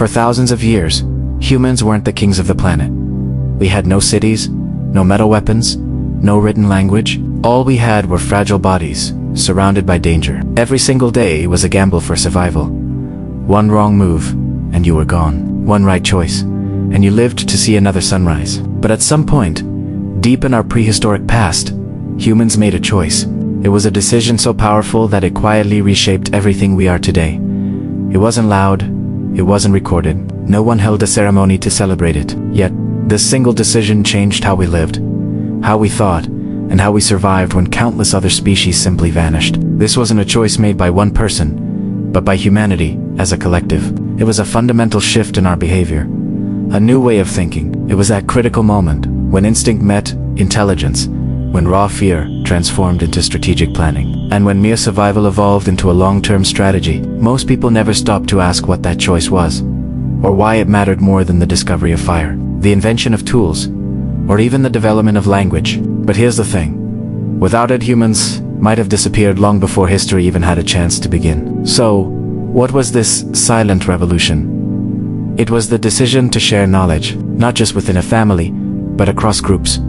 For thousands of years, humans weren't the kings of the planet. We had no cities, no metal weapons, no written language. All we had were fragile bodies, surrounded by danger. Every single day was a gamble for survival. One wrong move, and you were gone. One right choice, and you lived to see another sunrise. But at some point, deep in our prehistoric past, humans made a choice. It was a decision so powerful that it quietly reshaped everything we are today. It wasn't loud, it wasn't recorded. No one held a ceremony to celebrate it. Yet, this single decision changed how we lived, how we thought, and how we survived when countless other species simply vanished. This wasn't a choice made by one person, but by humanity as a collective. It was a fundamental shift in our behavior, a new way of thinking. It was that critical moment when instinct met intelligence, when raw fear transformed into strategic planning, and when mere survival evolved into a long-term strategy. Most people never stopped to ask what that choice was, or why it mattered more than the discovery of fire, the invention of tools, or even the development of language. But here's the thing. Without it, humans might have disappeared long before history even had a chance to begin. So, what was this silent revolution? It was the decision to share knowledge, not just within a family, but across groups.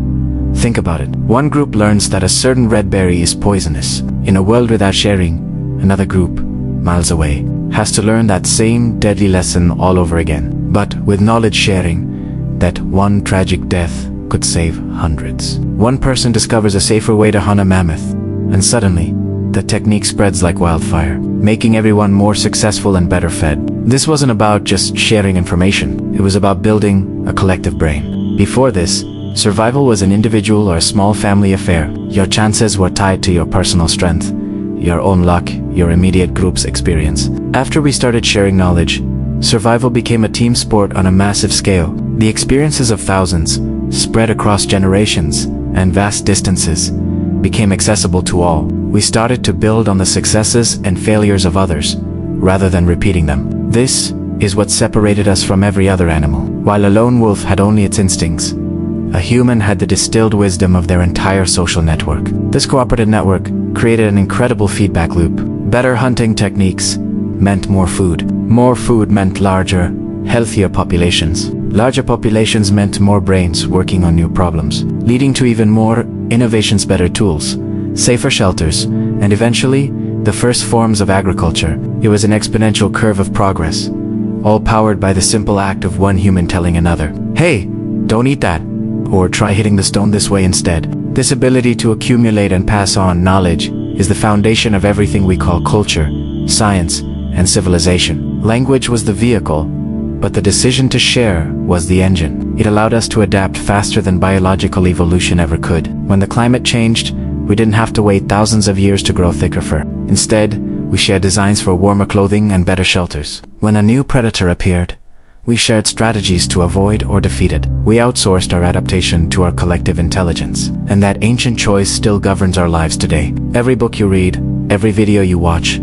Think about it. One group learns that a certain red berry is poisonous. In a world without sharing, another group, miles away, has to learn that same deadly lesson all over again. But with knowledge sharing, that one tragic death could save hundreds. One person discovers a safer way to hunt a mammoth, and suddenly, the technique spreads like wildfire, making everyone more successful and better fed. This wasn't about just sharing information. It was about building a collective brain. Before this, survival was an individual or a small family affair. Your chances were tied to your personal strength, your own luck, your immediate group's experience. After we started sharing knowledge, survival became a team sport on a massive scale. The experiences of thousands, spread across generations and vast distances, became accessible to all. We started to build on the successes and failures of others, rather than repeating them. This is what separated us from every other animal. While a lone wolf had only its instincts, a human had the distilled wisdom of their entire social network. This cooperative network created an incredible feedback loop. Better hunting techniques meant more food. More food meant larger, healthier populations. Larger populations meant more brains working on new problems, leading to even more innovations, better tools, safer shelters, and eventually, the first forms of agriculture. It was an exponential curve of progress, all powered by the simple act of one human telling another, "Hey, don't eat that," or "Try hitting the stone this way instead." This ability to accumulate and pass on knowledge is the foundation of everything we call culture, science, and civilization. Language was the vehicle, but the decision to share was the engine. It allowed us to adapt faster than biological evolution ever could. When the climate changed, we didn't have to wait thousands of years to grow thicker fur. Instead, we shared designs for warmer clothing and better shelters. When a new predator appeared, we shared strategies to avoid or defeat it. We outsourced our adaptation to our collective intelligence. And that ancient choice still governs our lives today. Every book you read, every video you watch,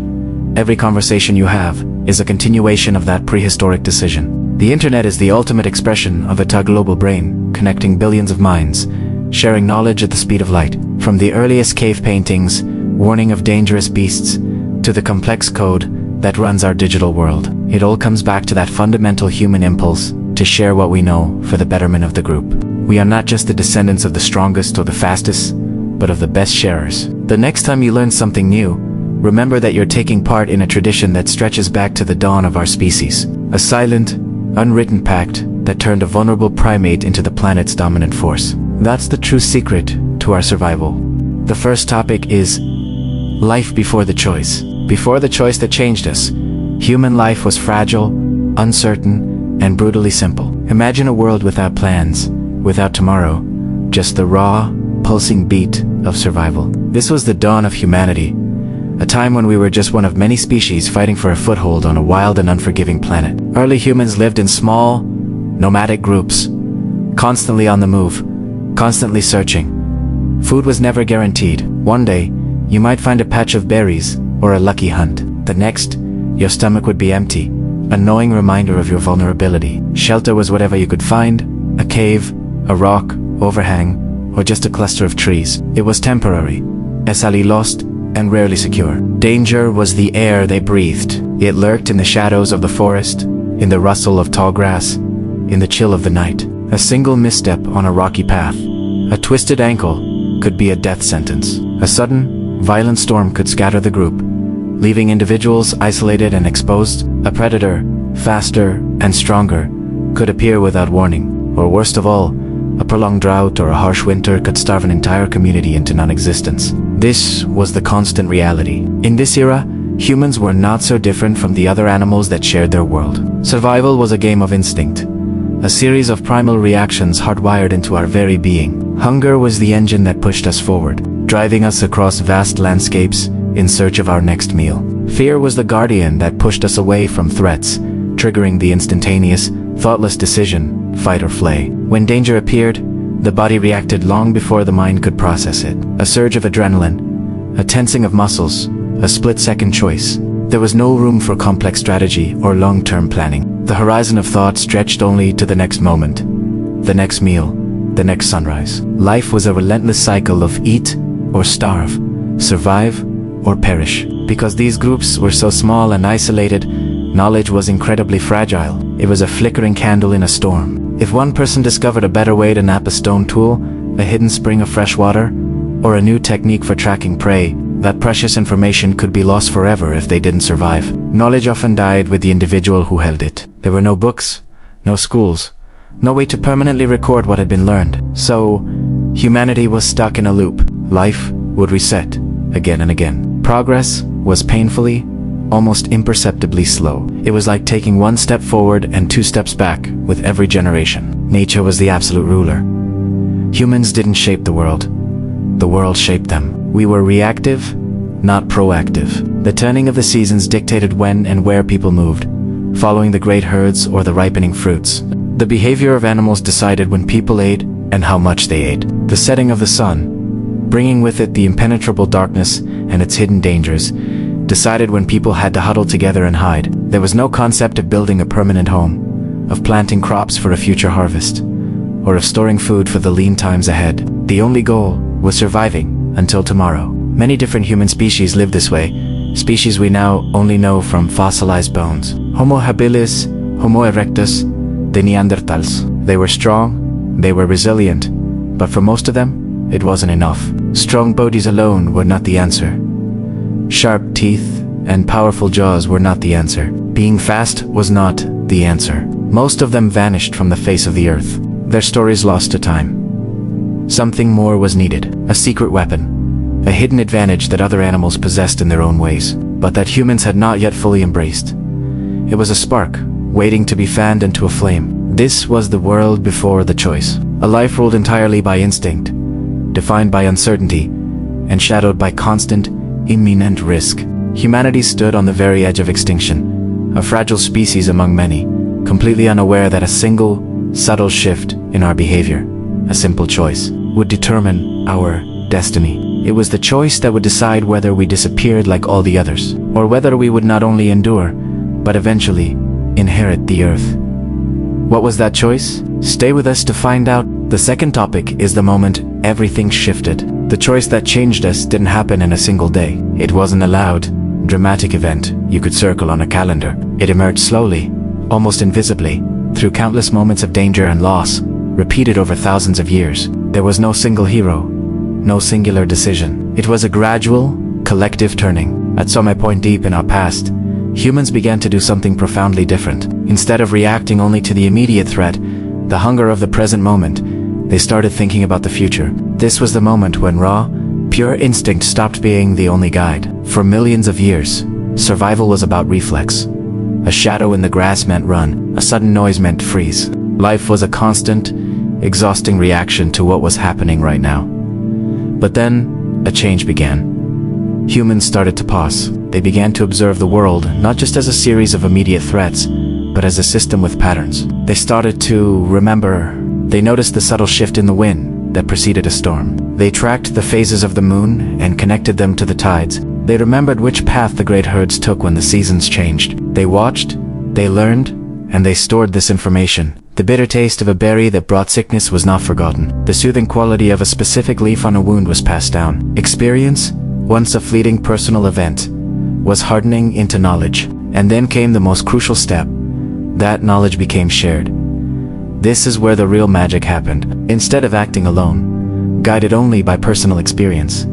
every conversation you have, is a continuation of that prehistoric decision. The internet is the ultimate expression of a global brain, connecting billions of minds, sharing knowledge at the speed of light. From the earliest cave paintings, warning of dangerous beasts, to the complex code that runs our digital world, it all comes back to that fundamental human impulse to share what we know for the betterment of the group. We are not just the descendants of the strongest or the fastest, but of the best sharers. The next time you learn something new, remember that you're taking part in a tradition that stretches back to the dawn of our species. A silent, unwritten pact that turned a vulnerable primate into the planet's dominant force. That's the true secret to our survival. The first topic is life before the choice. Before the choice that changed us, human life was fragile, uncertain, and brutally simple. Imagine a world without plans, without tomorrow, just the raw, pulsing beat of survival. This was the dawn of humanity, a time when we were just one of many species fighting for a foothold on a wild and unforgiving planet. Early humans lived in small, nomadic groups, constantly on the move, constantly searching. Food was never guaranteed. One day, you might find a patch of berries or a lucky hunt. The next, your stomach would be empty, a gnawing reminder of your vulnerability. Shelter was whatever you could find, a cave, a rock, overhang, or just a cluster of trees. It was temporary, easily lost, and rarely secure. Danger was the air they breathed. It lurked in the shadows of the forest, in the rustle of tall grass, in the chill of the night. A single misstep on a rocky path, a twisted ankle, could be a death sentence. A sudden, violent storm could scatter the group, leaving individuals isolated and exposed. A predator, faster and stronger, could appear without warning. Or worst of all, a prolonged drought or a harsh winter could starve an entire community into non-existence. This was the constant reality. In this era, humans were not so different from the other animals that shared their world. Survival was a game of instinct, a series of primal reactions hardwired into our very being. Hunger was the engine that pushed us forward, driving us across vast landscapes in search of our next meal. Fear was the guardian that pushed us away from threats, triggering the instantaneous, thoughtless decision, fight or flay. When danger appeared, the body reacted long before the mind could process it. A surge of adrenaline, a tensing of muscles, a split-second choice. There was no room for complex strategy or long-term planning. The horizon of thought stretched only to the next moment, the next meal, the next sunrise. Life was a relentless cycle of eat or starve, survive or perish. Because these groups were so small and isolated, knowledge was incredibly fragile. It was a flickering candle in a storm. If one person discovered a better way to nap a stone tool, a hidden spring of fresh water, or a new technique for tracking prey, that precious information could be lost forever if they didn't survive. Knowledge often died with the individual who held it. There were no books, no schools, no way to permanently record what had been learned. So, humanity was stuck in a loop. Life would reset again and again. Progress was painfully, almost imperceptibly slow. It was like taking one step forward and 2 steps back with every generation. Nature was the absolute ruler. Humans didn't shape the world shaped them. We were reactive, not proactive. The turning of the seasons dictated when and where people moved, following the great herds or the ripening fruits. The behavior of animals decided when people ate and how much they ate. The setting of the sun, bringing with it the impenetrable darkness and its hidden dangers, decided when people had to huddle together and hide. There was no concept of building a permanent home, of planting crops for a future harvest, or of storing food for the lean times ahead. The only goal was surviving until tomorrow. Many different human species lived this way, species we now only know from fossilized bones. Homo habilis, Homo erectus, the Neanderthals. They were strong, they were resilient, but for most of them, it wasn't enough. Strong bodies alone were not the answer. Sharp teeth and powerful jaws were not the answer. Being fast was not the answer. Most of them vanished from the face of the earth, their stories lost to time. Something more was needed, a secret weapon, a hidden advantage that other animals possessed in their own ways, but that humans had not yet fully embraced. It was a spark, waiting to be fanned into a flame. This was the world before the choice. A life ruled entirely by instinct, defined by uncertainty, and shadowed by constant, imminent risk. Humanity stood on the very edge of extinction, a fragile species among many, completely unaware that a single, subtle shift in our behavior, a simple choice, would determine our destiny. It was the choice that would decide whether we disappeared like all the others, or whether we would not only endure, but eventually inherit the earth. What was that choice? Stay with us to find out. The second topic is the moment everything shifted. The choice that changed us didn't happen in a single day. It wasn't a loud, dramatic event you could circle on a calendar. It emerged slowly, almost invisibly, through countless moments of danger and loss, repeated over thousands of years. There was no single hero, no singular decision. It was a gradual, collective turning. At some point deep in our past, humans began to do something profoundly different. Instead of reacting only to the immediate threat, the hunger of the present moment, they started thinking about the future. This was the moment when raw, pure instinct stopped being the only guide. For millions of years, survival was about reflex. A shadow in the grass meant run, a sudden noise meant freeze. Life was a constant, exhausting reaction to what was happening right now. But then, a change began. Humans started to pause. They began to observe the world not just as a series of immediate threats, but as a system with patterns. They started to remember. They noticed the subtle shift in the wind that preceded a storm. They tracked the phases of the moon and connected them to the tides. They remembered which path the great herds took when the seasons changed. They watched, they learned, and they stored this information. The bitter taste of a berry that brought sickness was not forgotten. The soothing quality of a specific leaf on a wound was passed down. Experience, once a fleeting personal event, was hardening into knowledge. And then came the most crucial step, that knowledge became shared. This is where the real magic happened. Instead of acting alone, guided only by personal experience,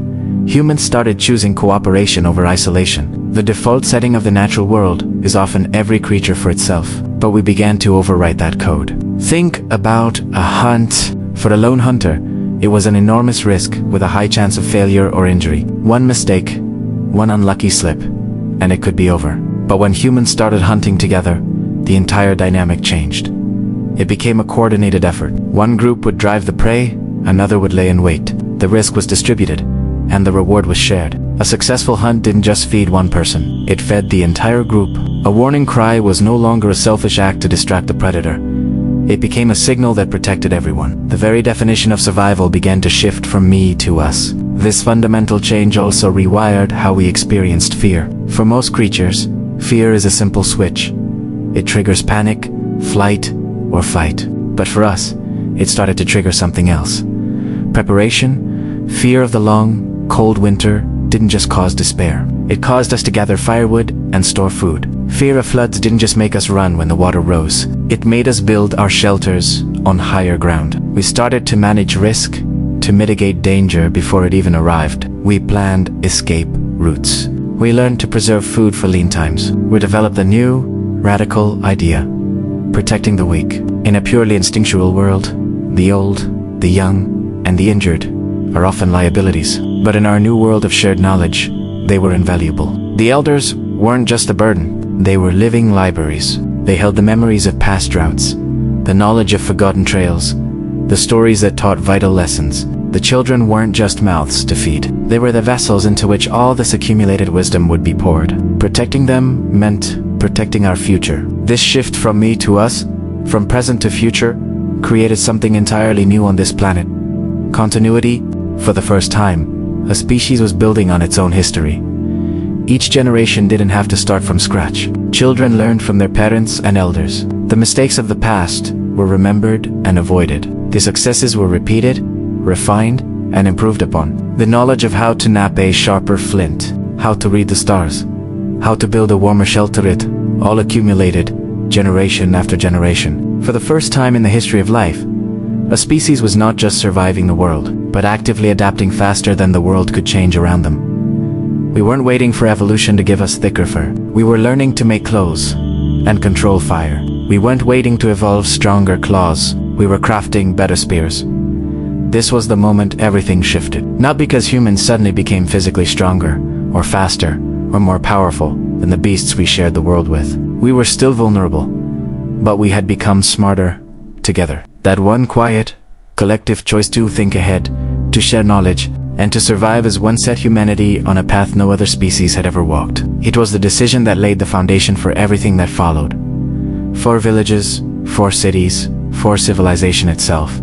humans started choosing cooperation over isolation. The default setting of the natural world is often every creature for itself, but we began to overwrite that code. Think about a hunt. For a lone hunter, it was an enormous risk with a high chance of failure or injury. One mistake, one unlucky slip, and it could be over. But when humans started hunting together, the entire dynamic changed. It became a coordinated effort. One group would drive the prey, another would lay in wait. The risk was distributed, and the reward was shared. A successful hunt didn't just feed one person, it fed the entire group. A warning cry was no longer a selfish act to distract the predator. It became a signal that protected everyone. The very definition of survival began to shift from me to us. This fundamental change also rewired how we experienced fear. For most creatures, fear is a simple switch. It triggers panic, flight, or fight. But for us, it started to trigger something else. Preparation. Fear of the long, cold winter didn't just cause despair. It caused us to gather firewood and store food. Fear of floods didn't just make us run when the water rose. It made us build our shelters on higher ground. We started to manage risk, to mitigate danger before it even arrived. We planned escape routes. We learned to preserve food for lean times. We developed a new, radical idea: protecting the weak. In a purely instinctual world, the old, the young, and the injured are often liabilities. But in our new world of shared knowledge, they were invaluable. The elders weren't just a burden, they were living libraries. They held the memories of past droughts, the knowledge of forgotten trails, the stories that taught vital lessons. The children weren't just mouths to feed. They were the vessels into which all this accumulated wisdom would be poured. Protecting them meant protecting our future. This shift from me to us, from present to future, created something entirely new on this planet. Continuity. For the first time, a species was building on its own history. Each generation didn't have to start from scratch. Children learned from their parents and elders. The mistakes of the past were remembered and avoided. The successes were repeated, refined, and improved upon. The knowledge of how to nap a sharper flint, how to read the stars, how to build a warmer shelter, it all accumulated, generation after generation. For the first time in the history of life, a species was not just surviving the world, but actively adapting faster than the world could change around them. We weren't waiting for evolution to give us thicker fur. We were learning to make clothes and control fire. We weren't waiting to evolve stronger claws. We were crafting better spears. This was the moment everything shifted. Not because humans suddenly became physically stronger, or faster, or more powerful than the beasts we shared the world with. We were still vulnerable, but we had become smarter together. That one quiet, collective choice to think ahead, to share knowledge, and to survive as one set humanity on a path no other species had ever walked. It was the decision that laid the foundation for everything that followed. 4 villages, 4 cities, 4 civilization itself.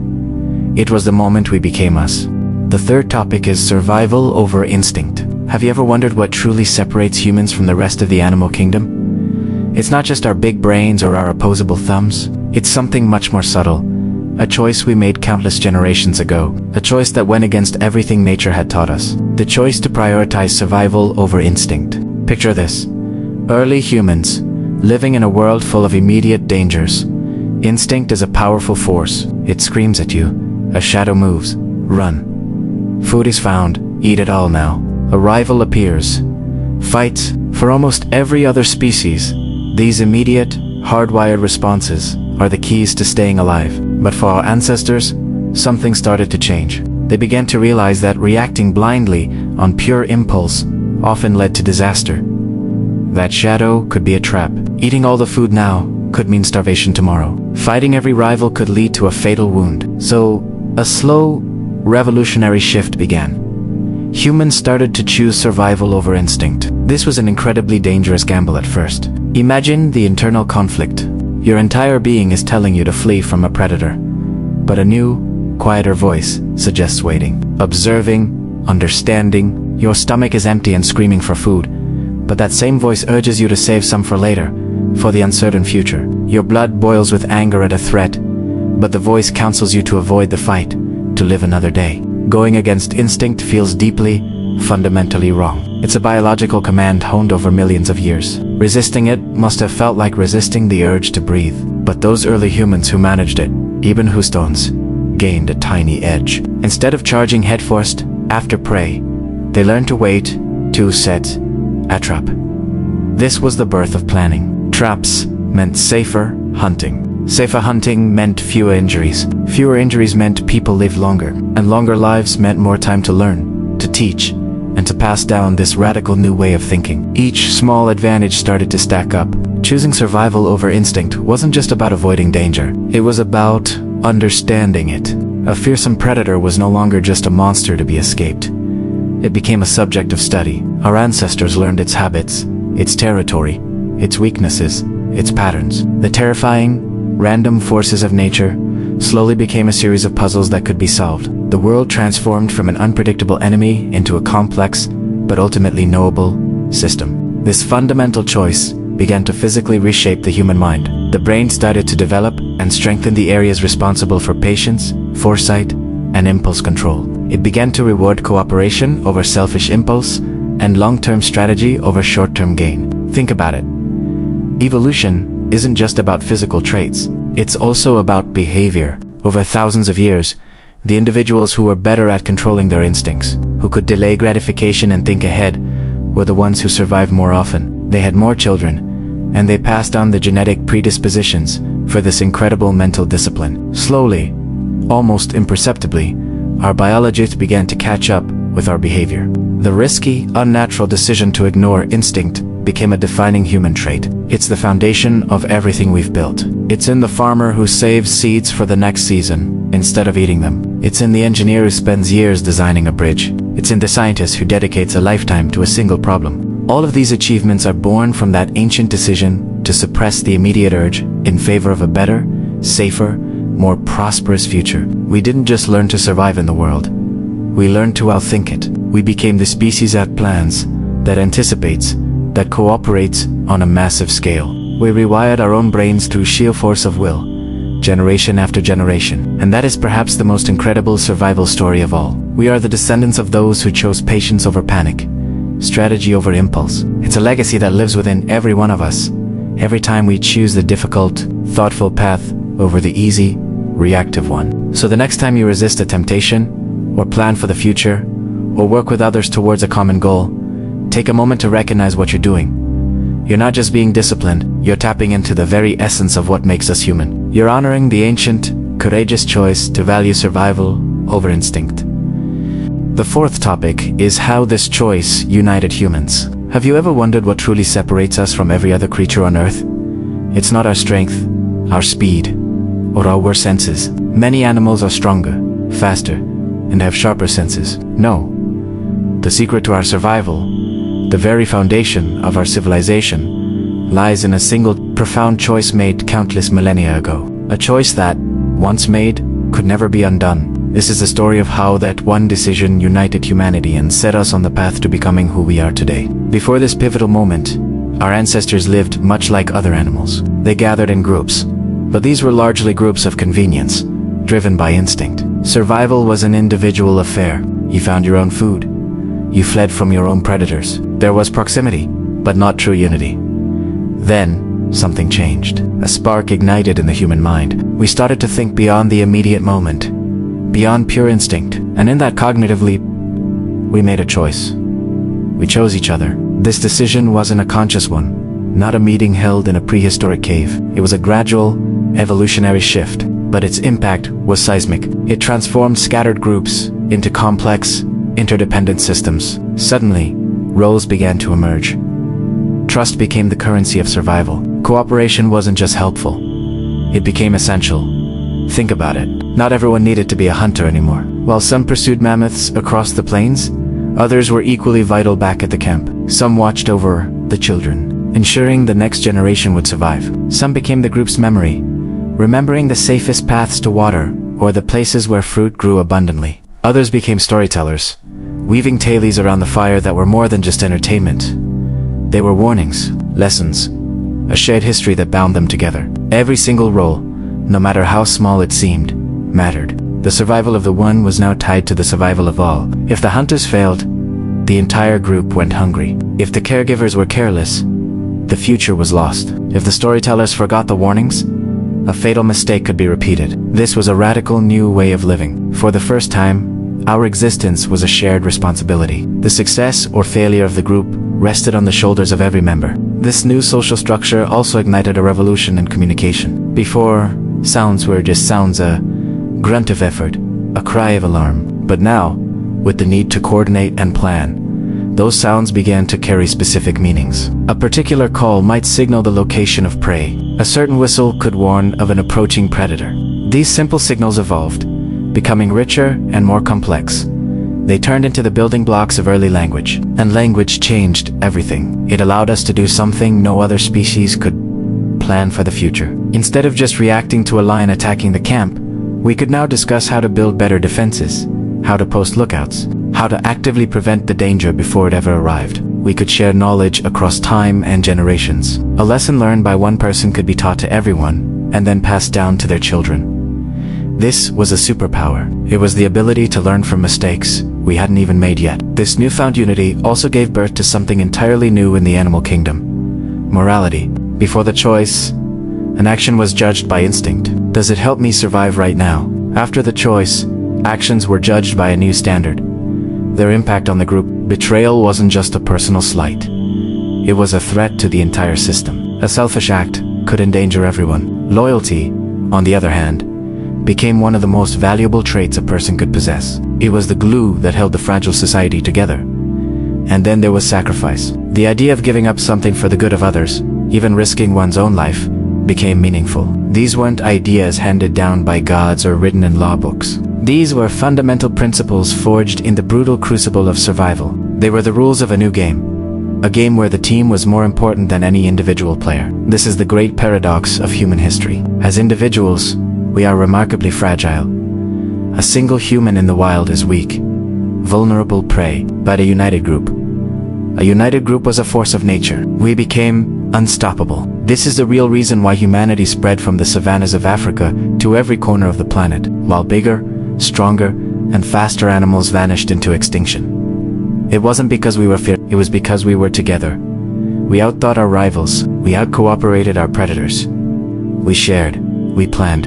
It was the moment we became us. The third topic is survival over instinct. Have you ever wondered what truly separates humans from the rest of the animal kingdom? It's not just our big brains or our opposable thumbs. It's something much more subtle. A choice we made countless generations ago. A choice that went against everything nature had taught us. The choice to prioritize survival over instinct. Picture this. Early humans, living in a world full of immediate dangers. Instinct is a powerful force. It screams at you. A shadow moves. Run. Food is found. Eat it all now. A rival appears. Fight. For almost every other species, these immediate, hardwired responses are the keys to staying alive. But for our ancestors, something started to change. They began to realize that reacting blindly on pure impulse often led to disaster. That shadow could be a trap. Eating all the food now could mean starvation tomorrow. Fighting every rival could lead to a fatal wound. So, a slow, revolutionary shift began. Humans started to choose survival over instinct. This was an incredibly dangerous gamble at first. Imagine the internal conflict. Your entire being is telling you to flee from a predator. But a new, quieter voice suggests waiting. Observing, understanding. Your stomach is empty and screaming for food. But that same voice urges you to save some for later, for the uncertain future. Your blood boils with anger at a threat, but the voice counsels you to avoid the fight, to live another day. Going against instinct feels deeply, fundamentally wrong. It's a biological command honed over millions of years. Resisting it must have felt like resisting the urge to breathe. But those early humans who managed it, even who stones, gained a tiny edge. Instead of charging headfirst after prey, they learned to wait, to set a trap. This was the birth of planning. Traps meant safer hunting. Safer hunting meant fewer injuries. Fewer injuries meant people lived longer. And longer lives meant more time to learn, to teach, and to pass down this radical new way of thinking. Each small advantage started to stack up. Choosing survival over instinct wasn't just about avoiding danger. It was about understanding it. A fearsome predator was no longer just a monster to be escaped. It became a subject of study. Our ancestors learned its habits, its territory, its weaknesses, its patterns. The terrifying, random forces of nature slowly became a series of puzzles that could be solved. The world transformed from an unpredictable enemy into a complex, but ultimately knowable, system. This fundamental choice began to physically reshape the human mind. The brain started to develop and strengthen the areas responsible for patience, foresight, and impulse control. It began to reward cooperation over selfish impulse and long-term strategy over short-term gain. Think about it. Evolution isn't just about physical traits. It's also about behavior. Over thousands of years, the individuals who were better at controlling their instincts, who could delay gratification and think ahead, were the ones who survived more often. They had more children, and they passed on the genetic predispositions for this incredible mental discipline. Slowly, almost imperceptibly, our biology began to catch up with our behavior. The risky, unnatural decision to ignore instinct became a defining human trait. It's the foundation of everything we've built. It's in the farmer who saves seeds for the next season instead of eating them. It's in the engineer who spends years designing a bridge. It's in the scientist who dedicates a lifetime to a single problem. All of these achievements are born from that ancient decision to suppress the immediate urge in favor of a better, safer, more prosperous future. We didn't just learn to survive in the world. We learned to outthink it. We became the species that plans, that anticipates, that cooperates on a massive scale. We rewired our own brains through sheer force of will, generation after generation. And that is perhaps the most incredible survival story of all. We are the descendants of those who chose patience over panic, strategy over impulse. It's a legacy that lives within every one of us, every time we choose the difficult, thoughtful path over the easy, reactive one. So the next time you resist a temptation, or plan for the future, or work with others towards a common goal, take a moment to recognize what you're doing. You're not just being disciplined, you're tapping into the very essence of what makes us human. You're honoring the ancient, courageous choice to value survival over instinct. The fourth topic is how this choice united humans. Have you ever wondered what truly separates us from every other creature on Earth? It's not our strength, our speed, or our worse senses. Many animals are stronger, faster, and have sharper senses. No. The secret to our survival, the very foundation of our civilization, lies in a single profound choice made countless millennia ago. A choice that, once made, could never be undone. This is the story of how that one decision united humanity and set us on the path to becoming who we are today. Before this pivotal moment, our ancestors lived much like other animals. They gathered in groups, but these were largely groups of convenience, driven by instinct. Survival was an individual affair. You found your own food. You fled from your own predators. There was proximity, but not true unity. Then, something changed. A spark ignited in the human mind. We started to think beyond the immediate moment, beyond pure instinct. And in that cognitive leap, we made a choice. We chose each other. This decision wasn't a conscious one, not a meeting held in a prehistoric cave. It was a gradual, evolutionary shift, but its impact was seismic. It transformed scattered groups into complex, interdependent systems. Suddenly, roles began to emerge. Trust became the currency of survival. Cooperation wasn't just helpful, it became essential. Think about it. Not everyone needed to be a hunter anymore. While some pursued mammoths across the plains, others were equally vital back at the camp. Some watched over the children, ensuring the next generation would survive. Some became the group's memory, remembering the safest paths to water or the places where fruit grew abundantly. Others became storytellers, weaving tales around the fire that were more than just entertainment. They were warnings, lessons, a shared history that bound them together. Every single role, no matter how small it seemed, mattered. The survival of the one was now tied to the survival of all. If the hunters failed, the entire group went hungry. If the caregivers were careless, the future was lost. If the storytellers forgot the warnings, a fatal mistake could be repeated. This was a radical new way of living. For the first time, our existence was a shared responsibility. The success or failure of the group rested on the shoulders of every member. This new social structure also ignited a revolution in communication. Before, sounds were just sounds, a grunt of effort, a cry of alarm. But now, with the need to coordinate and plan, those sounds began to carry specific meanings. A particular call might signal the location of prey. A certain whistle could warn of an approaching predator. These simple signals evolved, becoming richer and more complex. They turned into the building blocks of early language. And language changed everything. It allowed us to do something no other species could: plan for the future. Instead of just reacting to a lion attacking the camp, we could now discuss how to build better defenses, how to post lookouts, how to actively prevent the danger before it ever arrived. We could share knowledge across time and generations. A lesson learned by one person could be taught to everyone, and then passed down to their children. This was a superpower. It was the ability to learn from mistakes we hadn't even made yet. This newfound unity also gave birth to something entirely new in the animal kingdom: morality. Before the choice, an action was judged by instinct. Does it help me survive right now? After the choice, actions were judged by a new standard: their impact on the group. Betrayal wasn't just a personal slight. It was a threat to the entire system. A selfish act could endanger everyone. Loyalty, on the other hand, became one of the most valuable traits a person could possess. It was the glue that held the fragile society together. And then there was sacrifice. The idea of giving up something for the good of others, even risking one's own life, became meaningful. These weren't ideas handed down by gods or written in law books. These were fundamental principles forged in the brutal crucible of survival. They were the rules of a new game. A game where the team was more important than any individual player. This is the great paradox of human history. As individuals, we are remarkably fragile. A single human in the wild is weak, vulnerable prey. But a united group was a force of nature. We became unstoppable. This is the real reason why humanity spread from the savannas of Africa to every corner of the planet, while bigger, stronger, and faster animals vanished into extinction. It wasn't because we were feared, it was because we were together. We outthought our rivals, we outcooperated our predators. We shared, we planned,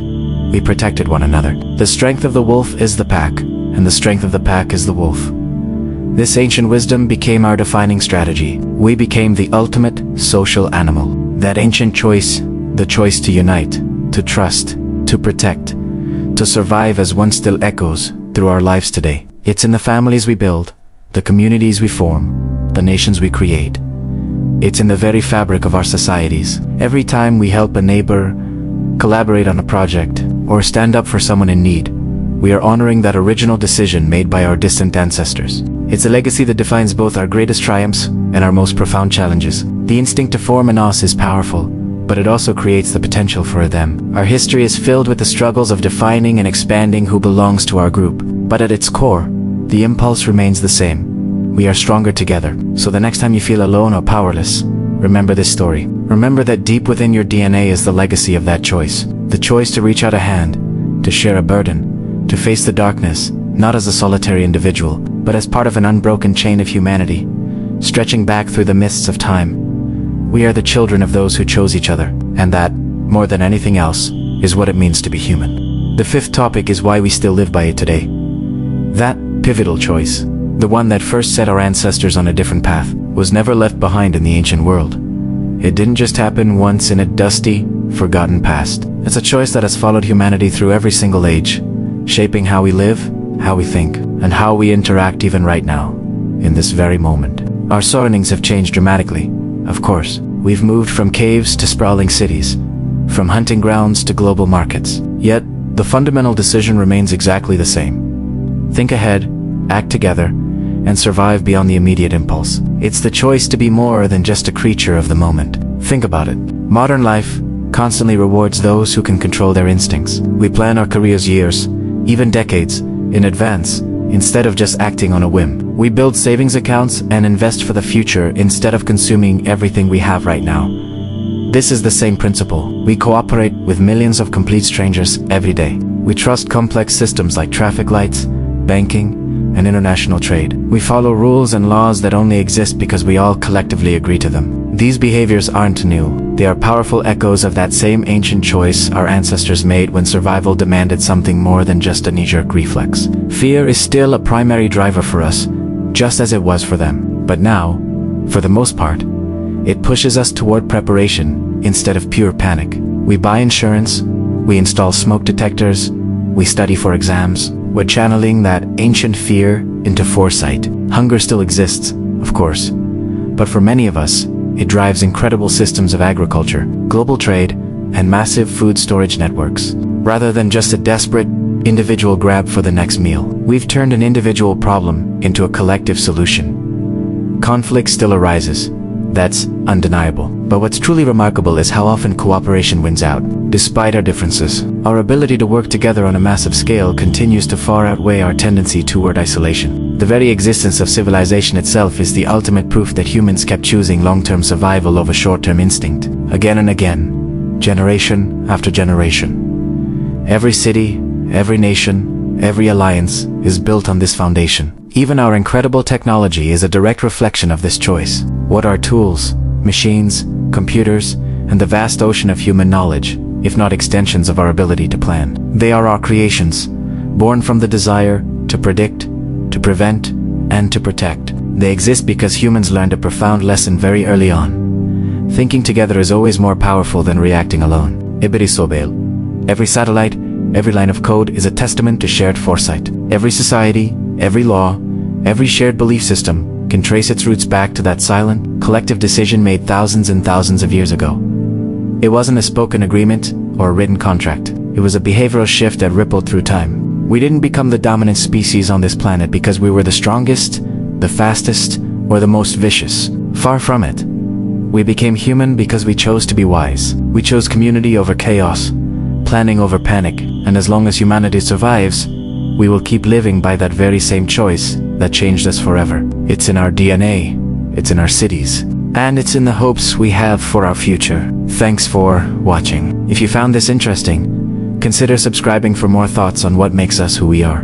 we protected one another. The strength of the wolf is the pack, and the strength of the pack is the wolf. This ancient wisdom became our defining strategy. We became the ultimate social animal. That ancient choice, the choice to unite, to trust, to protect, to survive as one, still echoes through our lives today. It's in the families we build, the communities we form, the nations we create. It's in the very fabric of our societies. Every time we help a neighbor, collaborate on a project, or stand up for someone in need, we are honoring that original decision made by our distant ancestors. It's a legacy that defines both our greatest triumphs and our most profound challenges. The instinct to form in us is powerful, but it also creates the potential for them. Our history is filled with the struggles of defining and expanding who belongs to our group. But at its core, the impulse remains the same. We are stronger together. So the next time you feel alone or powerless, remember this story. Remember that deep within your DNA is the legacy of that choice. The choice to reach out a hand, to share a burden, to face the darkness, not as a solitary individual, but as part of an unbroken chain of humanity, stretching back through the mists of time. We are the children of those who chose each other, and that, more than anything else, is what it means to be human. The fifth topic is why we still live by it today. That pivotal choice, the one that first set our ancestors on a different path, was never left behind in the ancient world. It didn't just happen once in a dusty, forgotten past. It's a choice that has followed humanity through every single age, shaping how we live, how we think, and how we interact even right now, in this very moment. Our surroundings have changed dramatically, of course. We've moved from caves to sprawling cities, from hunting grounds to global markets. Yet, the fundamental decision remains exactly the same. Think ahead, act together, and survive beyond the immediate impulse. It's the choice to be more than just a creature of the moment. Think about it. Modern life constantly rewards those who can control their instincts. We plan our careers years, even decades, in advance, instead of just acting on a whim. We build savings accounts and invest for the future instead of consuming everything we have right now. This is the same principle. We cooperate with millions of complete strangers every day. We trust complex systems like traffic lights, banking, and international trade. We follow rules and laws that only exist because we all collectively agree to them. These behaviors aren't new. They are powerful echoes of that same ancient choice our ancestors made when survival demanded something more than just a knee-jerk reflex. Fear is still a primary driver for us, just as it was for them. But now, for the most part, it pushes us toward preparation instead of pure panic. We buy insurance, we install smoke detectors, we study for exams. We're channeling that ancient fear into foresight. Hunger still exists, of course, but for many of us, it drives incredible systems of agriculture, global trade, and massive food storage networks. Rather than just a desperate, individual grab for the next meal, we've turned an individual problem into a collective solution. Conflict still arises. That's undeniable. But what's truly remarkable is how often cooperation wins out. Despite our differences, our ability to work together on a massive scale continues to far outweigh our tendency toward isolation. The very existence of civilization itself is the ultimate proof that humans kept choosing long-term survival over short-term instinct. Again and again, generation after generation. Every city, every nation, every alliance is built on this foundation. Even our incredible technology is a direct reflection of this choice. What are tools, machines, computers, and the vast ocean of human knowledge, if not extensions of our ability to plan? They are our creations, born from the desire to predict, to prevent, and to protect. They exist because humans learned a profound lesson very early on. Thinking together is always more powerful than reacting alone. Iberisobel. Every satellite, every line of code is a testament to shared foresight. Every society, every law, every shared belief system can trace its roots back to that silent, collective decision made thousands and thousands of years ago. It wasn't a spoken agreement or a written contract. It was a behavioral shift that rippled through time. We didn't become the dominant species on this planet because we were the strongest, the fastest, or the most vicious. Far from it. We became human because we chose to be wise. We chose community over chaos, planning over panic, and as long as humanity survives, we will keep living by that very same choice that changed us forever. It's in our DNA, it's in our cities, and it's in the hopes we have for our future. Thanks for watching. If you found this interesting, consider subscribing for more thoughts on what makes us who we are.